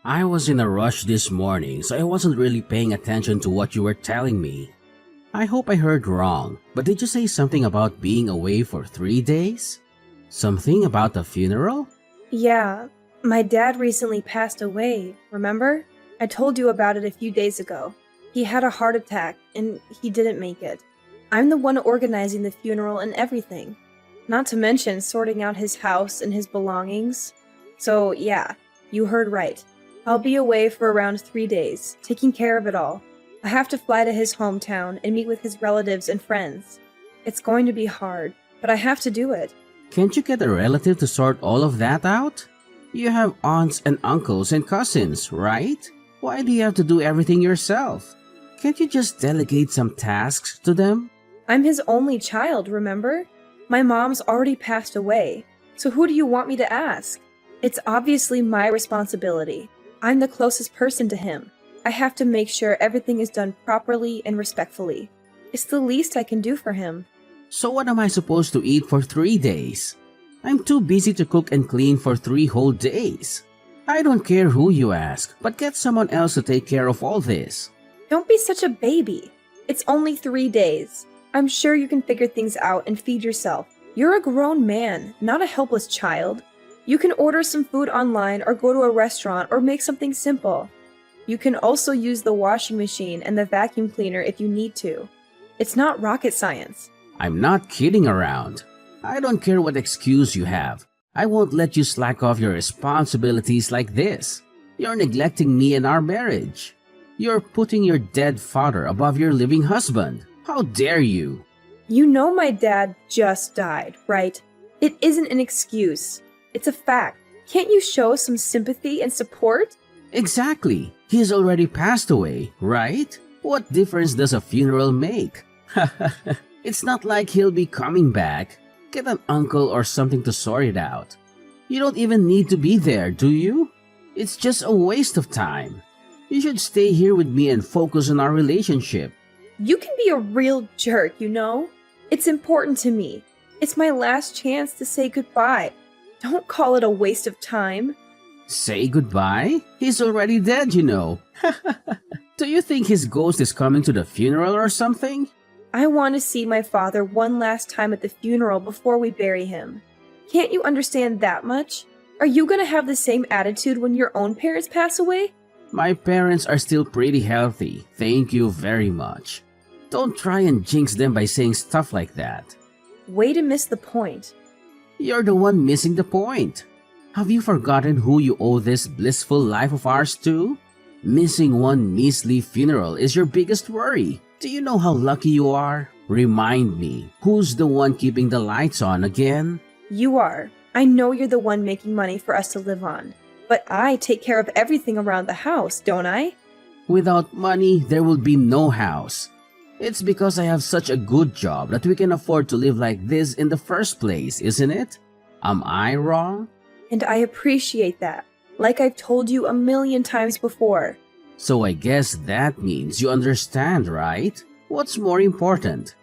I was in a rush this morning, so I wasn't really paying attention to what you were telling me. I hope I heard wrong, but did you say something about being away for 3 days? Something about the funeral? Yeah, my dad recently passed away, remember? I told you about it a few days ago. He had a heart attack, and he didn't make it. I'm the one organizing the funeral and everything. Not to mention sorting out his house and his belongings. So yeah, you heard right. I'll be away for around 3 days, taking care of it all. I have to fly to his hometown and meet with his relatives and friends. It's going to be hard, but I have to do it. Can't you get a relative to sort all of that out? You have aunts and uncles and cousins, right? Why do you have to do everything yourself? Can't you just delegate some tasks to them? I'm his only child, remember? My mom's already passed away, so who do you want me to ask? It's obviously my responsibility. I'm the closest person to him. I have to make sure everything is done properly and respectfully. It's the least I can do for him. So what am I supposed to eat for 3 days? I'm too busy to cook and clean for 3 whole days. I don't care who you ask, but get someone else to take care of all this. Don't be such a baby. It's only 3 days. I'm sure you can figure things out and feed yourself. You're a grown man, not a helpless child. You can order some food online or go to a restaurant or make something simple. You can also use the washing machine and the vacuum cleaner if you need to. It's not rocket science. I'm not kidding around. I don't care what excuse you have. I won't let you slack off your responsibilities like this. You're neglecting me and our marriage. You're putting your dead father above your living husband. How dare you? You know my dad just died, right? It isn't an excuse. It's a fact. Can't you show some sympathy and support? Exactly. He's already passed away, right? What difference does a funeral make? It's not like he'll be coming back. Get an uncle or something to sort it out. You don't even need to be there, do you? It's just a waste of time. You should stay here with me and focus on our relationship. You can be a real jerk, you know? It's important to me. It's my last chance to say goodbye. Don't call it a waste of time. Say goodbye? He's already dead, you know. Do you think his ghost is coming to the funeral or something? I want to see my father one last time at the funeral before we bury him. Can't you understand that much? Are you going to have the same attitude when your own parents pass away? My parents are still pretty healthy, thank you very much. Don't try and jinx them by saying stuff like that. Way to miss the point. You're the one missing the point. Have you forgotten who you owe this blissful life of ours to? Missing one measly funeral is your biggest worry. Do you know how lucky you are? Remind me, who's the one keeping the lights on again? You are. I know you're the one making money for us to live on. But I take care of everything around the house, don't I? Without money, there will be no house. It's because I have such a good job that we can afford to live like this in the first place, isn't it? Am I wrong? And I appreciate that, like I've told you a million times before. So I guess that means you understand, right? What's more important?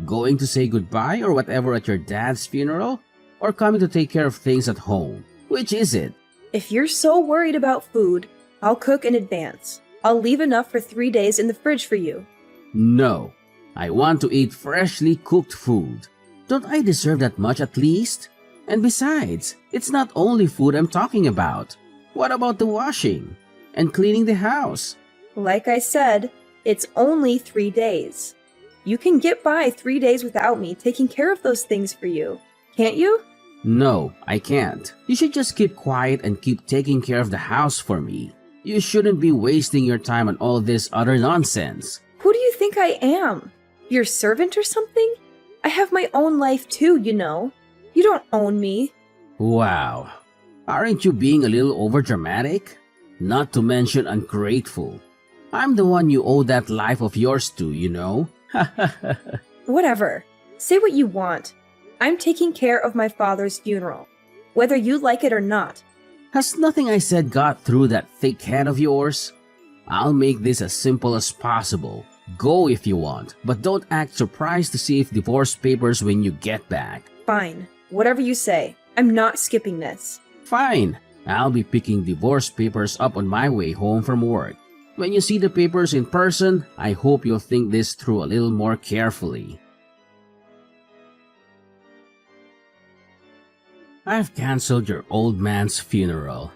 Going to say goodbye or whatever at your dad's funeral? Or coming to take care of things at home? Which is it? If you're so worried about food, I'll cook in advance. I'll leave enough for 3 days in the fridge for you. No. I want to eat freshly cooked food. Don't I deserve that much at least? And besides, it's not only food I'm talking about. What about the washing? And cleaning the house? Like I said, it's only 3 days. You can get by 3 days without me taking care of those things for you, can't you? No, I can't. You should just keep quiet and keep taking care of the house for me. You shouldn't be wasting your time on all this other nonsense. Who do you think I am? Your servant or something? I have my own life too, you know. You don't own me. Wow. Aren't you being a little overdramatic? Not to mention ungrateful. I'm the one you owe that life of yours to, you know? Whatever. Say what you want. I'm taking care of my father's funeral, whether you like it or not. Has nothing I said got through that thick head of yours? I'll make this as simple as possible. Go if you want, but don't act surprised to see if divorce papers when you get back. Fine. Whatever you say. I'm not skipping this. Fine. I'll be picking divorce papers up on my way home from work. When you see the papers in person, I hope you'll think this through a little more carefully. I've canceled your old man's funeral.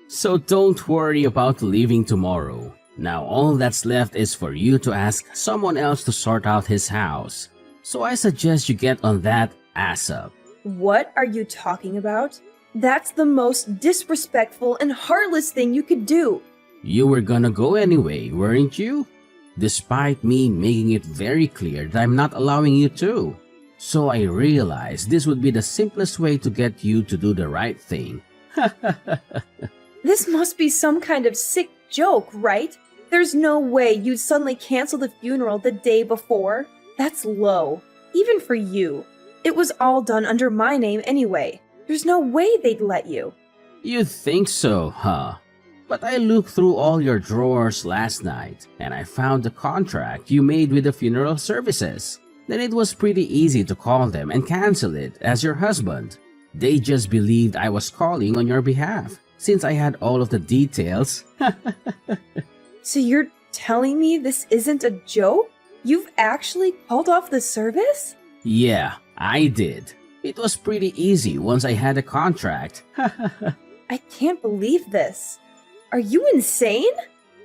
So don't worry about leaving tomorrow. Now all that's left is for you to ask someone else to sort out his house. So I suggest you get on that ASAP. What are you talking about? That's the most disrespectful and heartless thing you could do. You were gonna go anyway, weren't you? Despite me making it very clear that I'm not allowing you to. So I realized this would be the simplest way to get you to do the right thing. This must be some kind of sick joke, right? There's no way you'd suddenly cancel the funeral the day before. That's low, even for you. It was all done under my name anyway. There's no way they'd let you. You think so, huh? But I looked through all your drawers last night and I found the contract you made with the funeral services. Then it was pretty easy to call them and cancel it as your husband. They just believed I was calling on your behalf since I had all of the details. So you're telling me this isn't a joke? You've actually called off the service? Yeah, I did. It was pretty easy once I had a contract. I can't believe this. Are you insane?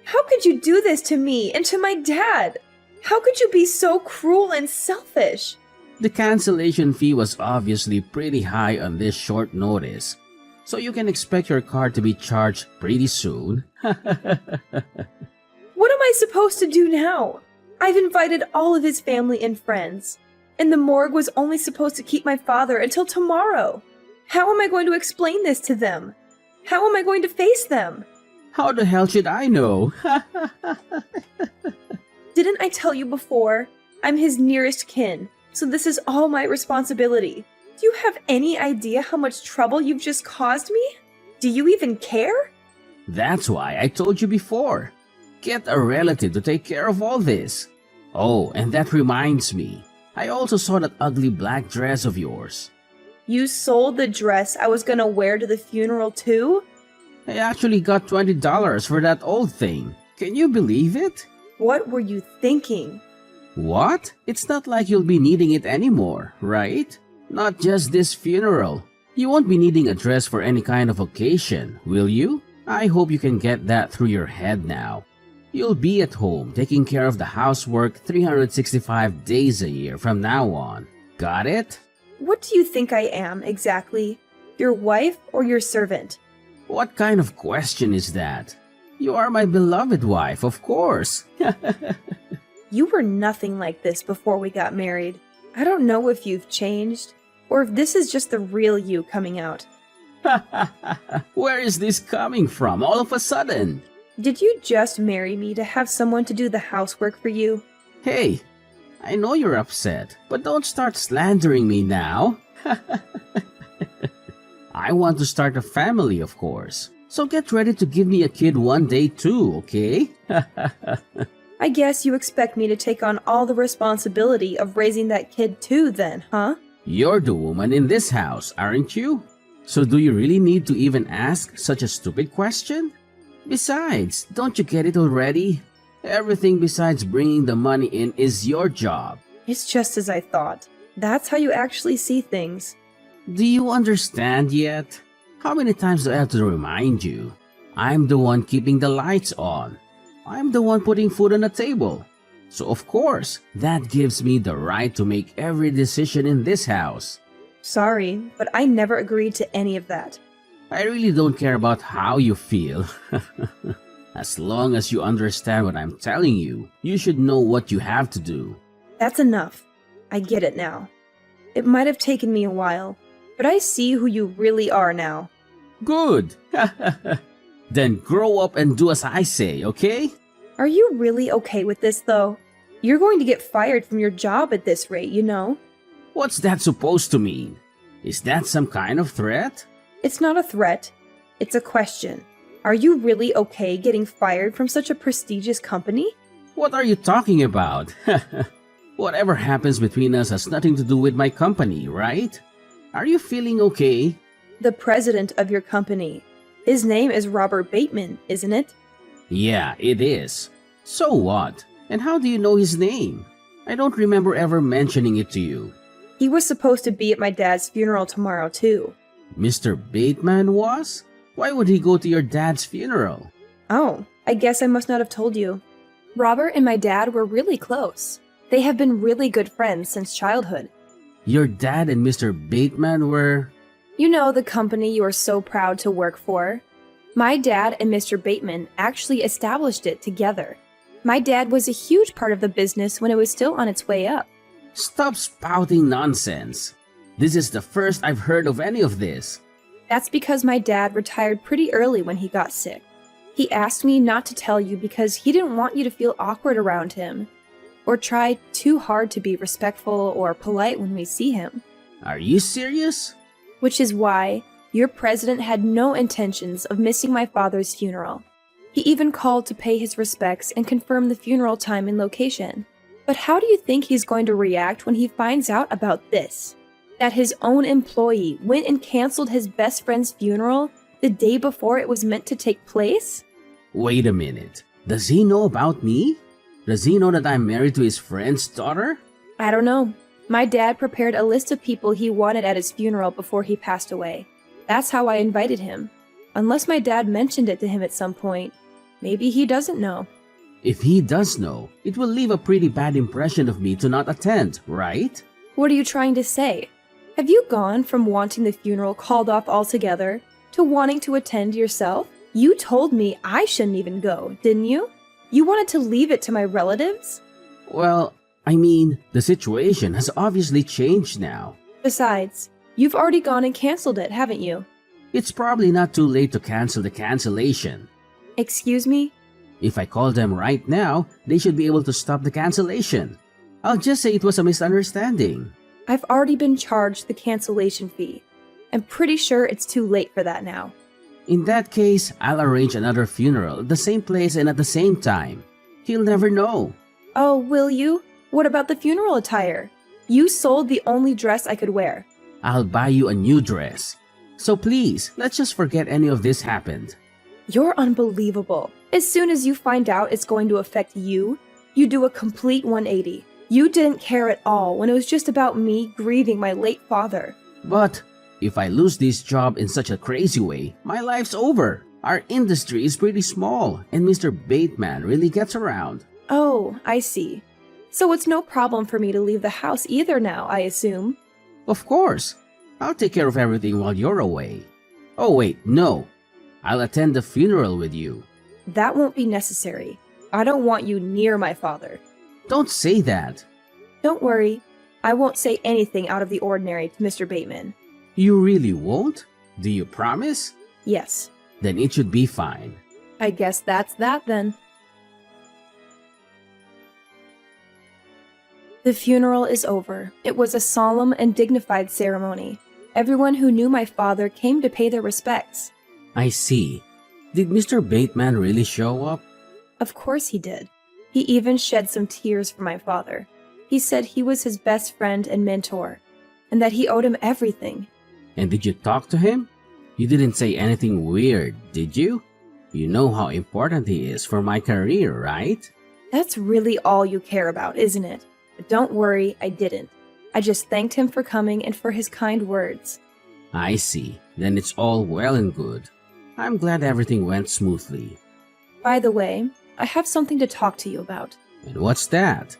How could you do this to me and to my dad? How could you be so cruel and selfish? The cancellation fee was obviously pretty high on this short notice, so you can expect your car to be charged pretty soon. What am I supposed to do now? I've invited all of his family and friends, and the morgue was only supposed to keep my father until tomorrow. How am I going to explain this to them? How am I going to face them? How the hell should I know? Didn't I tell you before? I'm his nearest kin, so this is all my responsibility. Do you have any idea how much trouble you've just caused me? Do you even care? That's why I told you before. Get a relative to take care of all this. Oh, and that reminds me. I also saw that ugly black dress of yours. You sold the dress I was gonna wear to the funeral too? I actually got $20 for that old thing. Can you believe it? What were you thinking? What? It's not like you'll be needing it anymore, right? Not just this funeral. You won't be needing a dress for any kind of occasion, will you? I hope you can get that through your head now. You'll be at home taking care of the housework 365 days a year from now on. Got it? What do you think I am, exactly? Your wife or your servant? What kind of question is that? You are my beloved wife, of course. You were nothing like this before we got married. I don't know if you've changed, or if this is just the real you coming out. Where is this coming from all of a sudden? Did you just marry me to have someone to do the housework for you? Hey, I know you're upset, but don't start slandering me now. I want to start a family, of course. So get ready to give me a kid one day too, okay? I guess you expect me to take on all the responsibility of raising that kid too then, huh? You're the woman in this house, aren't you? So do you really need to even ask such a stupid question? Besides, don't you get it already? Everything besides bringing the money in is your job. It's just as I thought. That's how you actually see things. Do you understand yet? How many times do I have to remind you? I'm the one keeping the lights on. I'm the one putting food on the table. So of course, that gives me the right to make every decision in this house. Sorry, but I never agreed to any of that. I really don't care about how you feel. As long as you understand what I'm telling you, you should know what you have to do. That's enough. I get it now. It might have taken me a while, but I see who you really are now. Good. Then grow up and do as I say, okay? Are you really okay with this, though? You're going to get fired from your job at this rate, you know? What's that supposed to mean? Is that some kind of threat? It's not a threat. It's a question. Are you really okay getting fired from such a prestigious company? What are you talking about? Whatever happens between us has nothing to do with my company, right? Are you feeling okay? The president of your company. His name is Robert Bateman, isn't it? Yeah, it is. So what? And how do you know his name? I don't remember ever mentioning it to you. He was supposed to be at my dad's funeral tomorrow, too. Mr. Bateman was? Why would he go to your dad's funeral? Oh, I guess I must not have told you. Robert and my dad were really close. They have been really good friends since childhood. Your dad and Mr. Bateman were... You know the company you are so proud to work for? My dad and Mr. Bateman actually established it together. My dad was a huge part of the business when it was still on its way up. Stop spouting nonsense. This is the first I've heard of any of this. That's because my dad retired pretty early when he got sick. He asked me not to tell you because he didn't want you to feel awkward around him, or try too hard to be respectful or polite when we see him. Are you serious? Which is why your president had no intentions of missing my father's funeral. He even called to pay his respects and confirm the funeral time and location. But how do you think he's going to react when he finds out about this? That his own employee went and canceled his best friend's funeral the day before it was meant to take place? Wait a minute. Does he know about me? Does he know that I'm married to his friend's daughter? I don't know. My dad prepared a list of people he wanted at his funeral before he passed away. That's how I invited him. Unless my dad mentioned it to him at some point. Maybe he doesn't know. If he does know, it will leave a pretty bad impression of me to not attend, right? What are you trying to say? Have you gone from wanting the funeral called off altogether to wanting to attend yourself? You told me I shouldn't even go, didn't you? You wanted to leave it to my relatives? Well, I mean, the situation has obviously changed now. Besides, you've already gone and canceled it, haven't you? It's probably not too late to cancel the cancellation. Excuse me? If I call them right now, they should be able to stop the cancellation. I'll just say it was a misunderstanding. I've already been charged the cancellation fee. I'm pretty sure it's too late for that now. In that case, I'll arrange another funeral at the same place and at the same time. He'll never know. Oh, will you? What about the funeral attire? You sold the only dress I could wear. I'll buy you a new dress. So please, let's just forget any of this happened. You're unbelievable. As soon as you find out it's going to affect you, you do a complete 180. You didn't care at all when it was just about me grieving my late father. But if I lose this job in such a crazy way, my life's over. Our industry is pretty small, and Mr. Bateman really gets around. Oh, I see. So it's no problem for me to leave the house either now, I assume. Of course. I'll take care of everything while you're away. Oh wait, no. I'll attend the funeral with you. That won't be necessary. I don't want you near my father. Don't say that. Don't worry. I won't say anything out of the ordinary to Mr. Bateman. You really won't? Do you promise? Yes. Then it should be fine. I guess that's that then. The funeral is over. It was a solemn and dignified ceremony. Everyone who knew my father came to pay their respects. I see. Did Mr. Bateman really show up? Of course he did. He even shed some tears for my father. He said he was his best friend and mentor, and that he owed him everything. And did you talk to him? You didn't say anything weird, did you? You know how important he is for my career, right? That's really all you care about, isn't it? But don't worry, I didn't. I just thanked him for coming and for his kind words. I see. Then it's all well and good. I'm glad everything went smoothly. By the way, I have something to talk to you about. And what's that?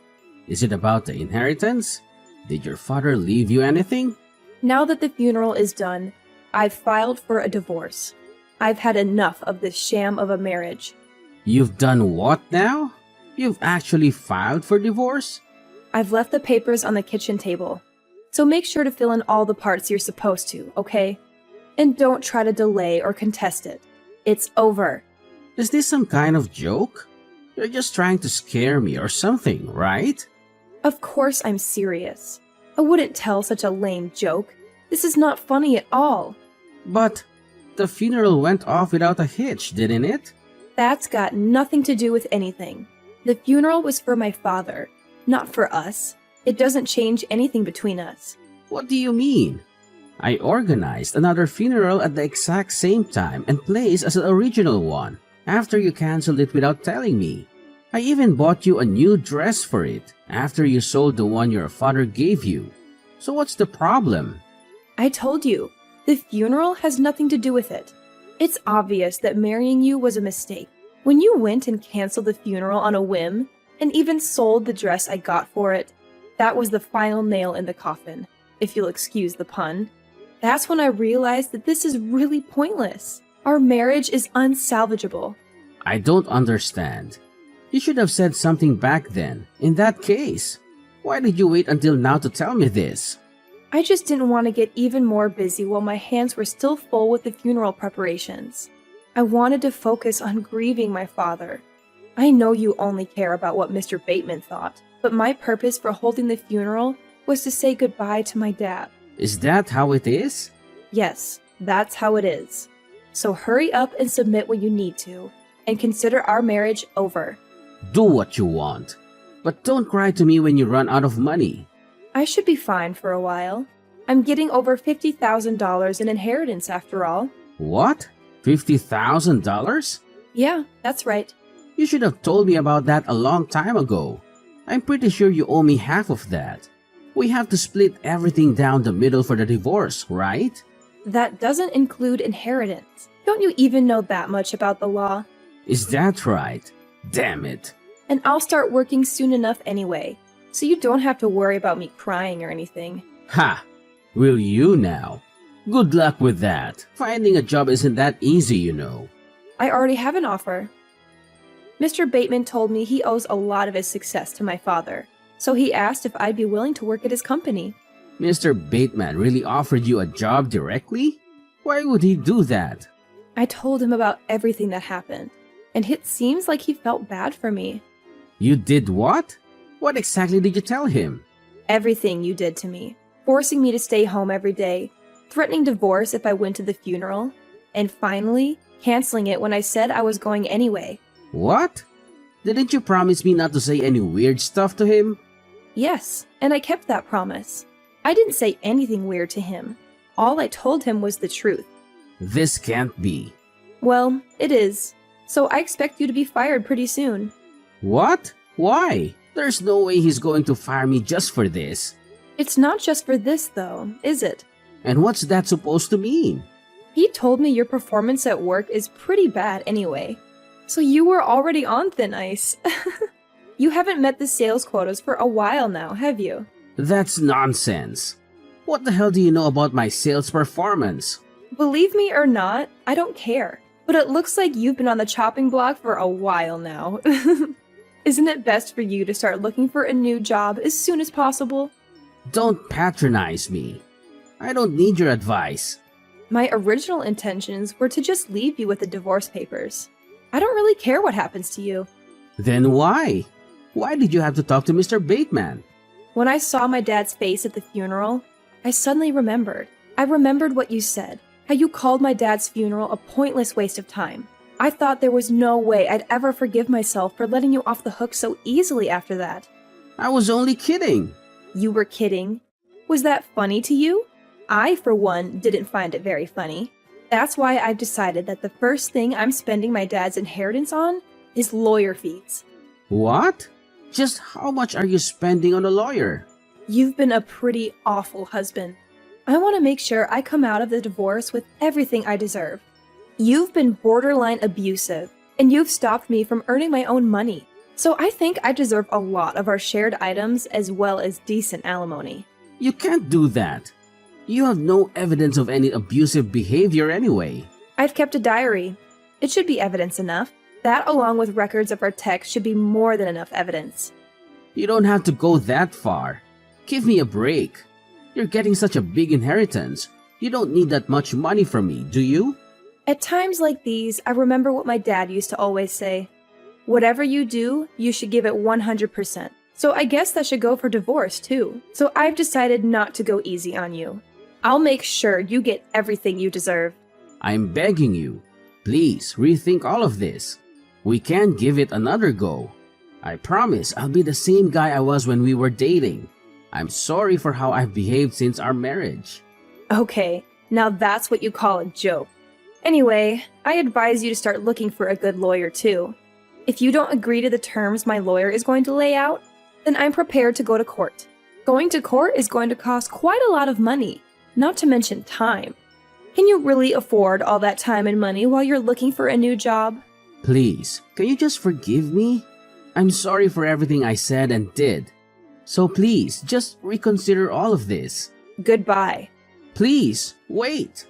Is it about the inheritance? Did your father leave you anything? Now that the funeral is done, I've filed for a divorce. I've had enough of this sham of a marriage. You've done what now? You've actually filed for divorce? I've left the papers on the kitchen table. So make sure to fill in all the parts you're supposed to, okay? And don't try to delay or contest it. It's over. Is this some kind of joke? You're just trying to scare me or something, right? Of course I'm serious. I wouldn't tell such a lame joke. This is not funny at all. But the funeral went off without a hitch, didn't it? That's got nothing to do with anything. The funeral was for my father, not for us. It doesn't change anything between us. What do you mean? I organized another funeral at the exact same time and place as the original one after you canceled it without telling me. I even bought you a new dress for it after you sold the one your father gave you. So what's the problem? I told you, the funeral has nothing to do with it. It's obvious that marrying you was a mistake. When you went and canceled the funeral on a whim, and even sold the dress I got for it, that was the final nail in the coffin, if you'll excuse the pun. That's when I realized that this is really pointless. Our marriage is unsalvageable. I don't understand. You should have said something back then, in that case. Why did you wait until now to tell me this? I just didn't want to get even more busy while my hands were still full with the funeral preparations. I wanted to focus on grieving my father. I know you only care about what Mr. Bateman thought, but my purpose for holding the funeral was to say goodbye to my dad. Is that how it is? Yes, that's how it is. So hurry up and submit what you need to, and consider our marriage over. Do what you want, but don't cry to me when you run out of money. I should be fine for a while. I'm getting over $50,000 in inheritance after all. What? $50,000? Yeah, that's right. You should have told me about that a long time ago. I'm pretty sure you owe me half of that. We have to split everything down the middle for the divorce, right? That doesn't include inheritance. Don't you even know that much about the law? Is that right? Damn it. And I'll start working soon enough anyway, so you don't have to worry about me crying or anything. Ha! Will you now? Good luck with that. Finding a job isn't that easy, you know. I already have an offer. Mr. Bateman told me he owes a lot of his success to my father, so he asked if I'd be willing to work at his company. Mr. Bateman really offered you a job directly? Why would he do that? I told him about everything that happened, and it seems like he felt bad for me. You did what? What exactly did you tell him? Everything you did to me, forcing me to stay home every day, threatening divorce if I went to the funeral, and finally, canceling it when I said I was going anyway. What? Didn't you promise me not to say any weird stuff to him? Yes, and I kept that promise. I didn't say anything weird to him. All I told him was the truth. This can't be. Well, it is. So I expect you to be fired pretty soon. What? Why? There's no way he's going to fire me just for this. It's not just for this, though, is it? And what's that supposed to mean? He told me your performance at work is pretty bad anyway. So you were already on thin ice. You haven't met the sales quotas for a while now, have you? That's nonsense. What the hell do you know about my sales performance? Believe me or not, I don't care. But it looks like you've been on the chopping block for a while now. Isn't it best for you to start looking for a new job as soon as possible? Don't patronize me. I don't need your advice. My original intentions were to just leave you with the divorce papers. I don't really care what happens to you. Then why? Why did you have to talk to Mr. Bateman? When I saw my dad's face at the funeral, I suddenly remembered. I remembered what you said, how you called my dad's funeral a pointless waste of time. I thought there was no way I'd ever forgive myself for letting you off the hook so easily after that. I was only kidding. You were kidding? Was that funny to you? I, for one, didn't find it very funny. That's why I've decided that the first thing I'm spending my dad's inheritance on is lawyer fees. What? Just how much are you spending on a lawyer? You've been a pretty awful husband. I want to make sure I come out of the divorce with everything I deserve. You've been borderline abusive, and you've stopped me from earning my own money. So I think I deserve a lot of our shared items as well as decent alimony. You can't do that. You have no evidence of any abusive behavior anyway. I've kept a diary. It should be evidence enough. That, along with records of our texts, should be more than enough evidence. You don't have to go that far. Give me a break. You're getting such a big inheritance. You don't need that much money from me, do you? At times like these, I remember what my dad used to always say. Whatever you do, you should give it 100%. So I guess that should go for divorce, too. So I've decided not to go easy on you. I'll make sure you get everything you deserve. I'm begging you. Please rethink all of this. We can give it another go. I promise I'll be the same guy I was when we were dating. I'm sorry for how I've behaved since our marriage. Okay, now that's what you call a joke. Anyway, I advise you to start looking for a good lawyer too. If you don't agree to the terms my lawyer is going to lay out, then I'm prepared to go to court. Going to court is going to cost quite a lot of money, not to mention time. Can you really afford all that time and money while you're looking for a new job? Please, can you just forgive me? I'm sorry for everything I said and did. So please, just reconsider all of this. Goodbye. Please, wait.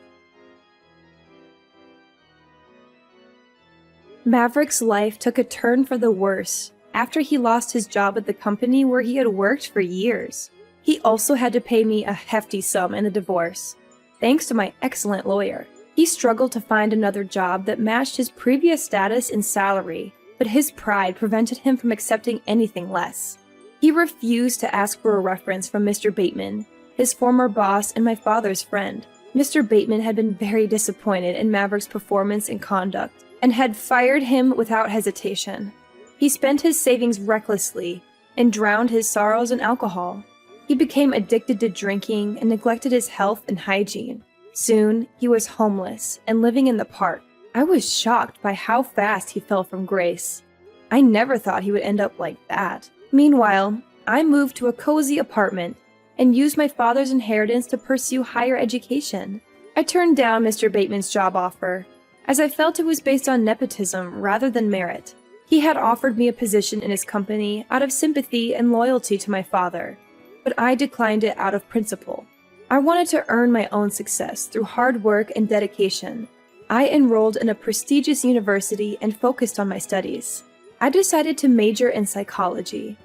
Maverick's life took a turn for the worse after he lost his job at the company where he had worked for years. He also had to pay me a hefty sum in the divorce. Thanks to my excellent lawyer, he struggled to find another job that matched his previous status and salary, but his pride prevented him from accepting anything less. He refused to ask for a reference from Mr. Bateman, his former boss and my father's friend. Mr. Bateman had been very disappointed in Maverick's performance and conduct, and had fired him without hesitation. He spent his savings recklessly and drowned his sorrows in alcohol. He became addicted to drinking and neglected his health and hygiene. Soon, he was homeless and living in the park. I was shocked by how fast he fell from grace. I never thought he would end up like that. Meanwhile, I moved to a cozy apartment and used my father's inheritance to pursue higher education. I turned down Mr. Bateman's job offer, as I felt it was based on nepotism rather than merit. He had offered me a position in his company out of sympathy and loyalty to my father, but I declined it out of principle. I wanted to earn my own success through hard work and dedication. I enrolled in a prestigious university and focused on my studies. I decided to major in psychology,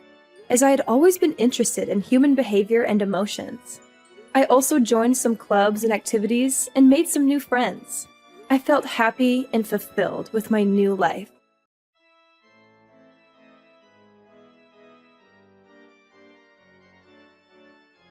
as I had always been interested in human behavior and emotions. I also joined some clubs and activities and made some new friends. I felt happy and fulfilled with my new life.